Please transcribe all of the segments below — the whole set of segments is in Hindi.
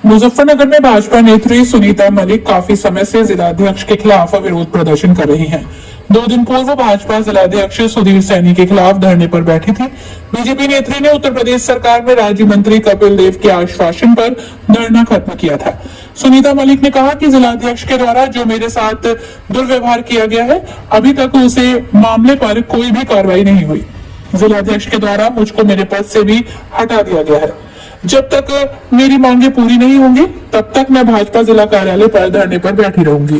मुजफ्फरनगर में भाजपा नेत्री सुनीता मलिक काफी समय से जिलाध्यक्ष के खिलाफ विरोध प्रदर्शन कर रही हैं। 2 दिन पूर्व भाजपा जिलाध्यक्ष सुधीर सैनी के खिलाफ धरने पर बैठी थी। बीजेपी नेत्री ने उत्तर प्रदेश सरकार में राज्य मंत्री कपिल देव के आश्वासन पर धरना खत्म किया था। सुनीता मलिक ने कहा कि जिलाध्यक्ष के द्वारा जो मेरे साथ दुर्व्यवहार किया गया है, अभी तक उसे मामले पर कोई भी कार्रवाई नहीं हुई। जिलाध्यक्ष के द्वारा मुझको मेरे पद से भी हटा दिया गया है। जब तक मेरी मांगे पूरी नहीं होंगी, तब तक मैं भाजपा जिला कार्यालय पर धरने पर बैठी रहूंगी।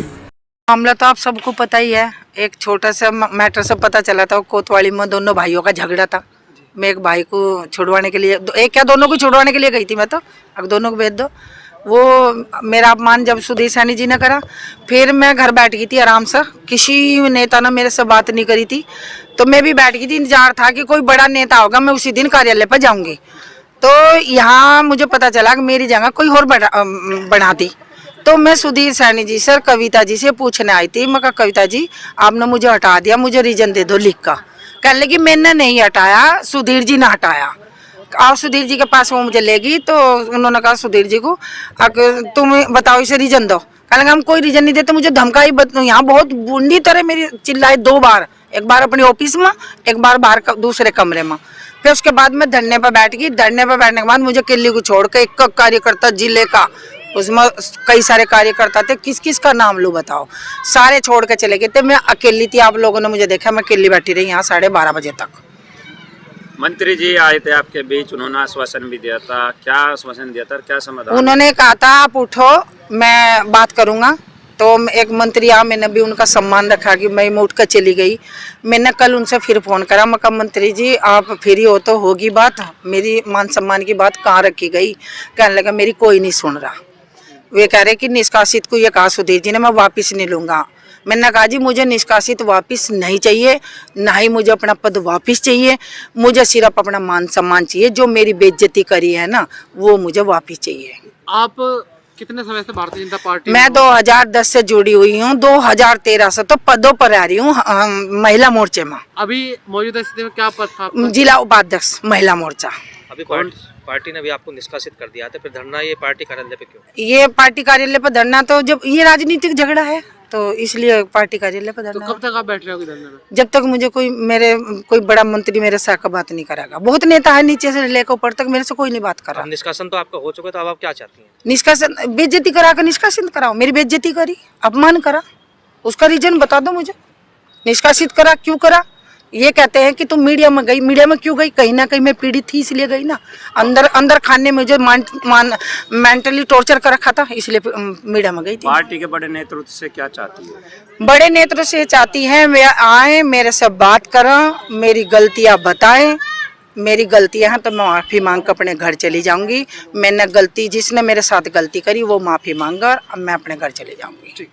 मामला तो आप सबको पता ही है। एक छोटा सा मैटर से पता चला था, कोतवाली में दोनों भाइयों का झगड़ा था। मैं एक भाई को छुड़वाने के लिए, एक क्या दोनों को छुड़वाने के लिए गई थी मैं, तो अब दोनों को भेज दो। वो मेरा अपमान जब सुधीर सैनी जी ने करा, फिर मैं घर बैठ गई थी आराम से। किसी नेता ने मेरे से बात नहीं करी थी, तो मैं भी बैठ गई थी। इंतजार था कि कोई बड़ा नेता होगा, मैं उसी दिन कार्यालय पर जाऊंगी। तो यहाँ मुझे पता चला कि मेरी जगह कोई और बना दी। तो मैं सुधीर सैनी जी सर कविता जी से पूछने आई थी। मैं कहा कविता जी, आपने मुझे हटा दिया, मुझे रीजन दे दो लिख का। कहने लगी मैंने नहीं हटाया, सुधीर जी ने हटाया। और सुधीर जी के पास वो मुझे ले गई, तो उन्होंने कहा सुधीर जी को, तुम बताओ इसे रीजन दो। कहने लगा हम कोई रीजन नहीं देते। मुझे धमकाई, यहाँ बहुत बुंदी तरह मेरी चिल्लाई 2 बार, एक बार अपनी ऑफिस में, एक बार बाहर दूसरे कमरे में। फिर उसके बाद मैं धरने पर बैठ गई। धरने पर बैठने के बाद मुझे किले को छोड़ के एक कार्यकर्ता जिले का, उसमें कई सारे कार्यकर्ता थे, किस किस का नाम लूं बताओ, सारे छोड़ के चले गए थे। मैं अकेली थी। आप लोगों ने मुझे देखा, मैं अकेली बैठी रही यहाँ 12:30 बजे तक। मंत्री जी आए थे आपके बीच, उन्होंने आश्वासन भी दिया था। क्या आश्वासन दिया था, क्या समाधान? उन्होंने कहा था आप उठो, मैं बात करूंगा। तो एक मंत्री आ, मैंने भी उनका सम्मान रखा कि मैं उठ कर चली गई। मैंने कल उनसे फिर फोन करा। मैं कहा मंत्री जी आप फ्री हो तो होगी बात, मेरी मान सम्मान की बात कहाँ रखी गई? कहने लगा मेरी कोई नहीं सुन रहा। वे कह रहे कि निष्कासित को ये कहा सुधीर जी ने, मैं वापस नहीं लूंगा। मैंने कहा जी मुझे निष्कासित वापस नहीं चाहिए, ना ही मुझे अपना पद वापस चाहिए। मुझे सिर्फ अपना मान सम्मान चाहिए। जो मेरी बेइज्जती करी है ना, वो मुझे वापस चाहिए। आप कितने समय से भारतीय जनता पार्टी? मैं 2010 से जुड़ी हुई हूँ। 2013 से तो पदों पर आ रही हूँ महिला मोर्चे में। अभी मौजूदा स्थिति में क्या पद था? जिला उपाध्यक्ष महिला मोर्चा। अभी पार्टी ने भी आपको निष्कासित कर दिया था, फिर धरना ये पार्टी कार्यालय पे क्यों? ये पार्टी कार्यालय पर धरना, तो जब ये राजनीतिक झगड़ा है तो इसलिए पार्टी कार्यालय पर धरना। तो कब तक आप बैठ रहे हो धरने में? जब तक मुझे कोई बड़ा मंत्री मेरे से आकर बात नहीं करेगा। बहुत नेता है नीचे से लेकर ऊपर तक, मेरे से कोई नहीं बात कर रहा। निष्कासन तो आपका हो चुका है, तो अब आप क्या चाहती हैं? निष्कासन, बेइज्जती करा कर निष्कासित कराओ। मेरी बेइज्जती करी, अपमान करा, उसका रीजन बता दो मुझे। निष्कासित करा, क्यों करा? ये कहते हैं कि तुम मीडिया में गई। मीडिया में क्यों गई? कहीं ना कहीं मैं पीड़ित थी, इसलिए गई ना। अंदर खाने में मुझे मेंटली टॉर्चर कर रखा था, इसलिए मीडिया में गई थी। पार्टी के बड़े नेतृत्व से क्या चाहती है? बड़े नेतृत्व से चाहती हैं वे आए, मेरे से बात करें, मेरी गलतियां बताएं। मेरी गलतियां हैं तो मैं माफ़ी मांग कर अपने घर चली जाऊंगी। मैंने गलती, जिसने मेरे साथ गलती करी वो माफ़ी मांगा, अब मैं अपने घर चली जाऊंगी।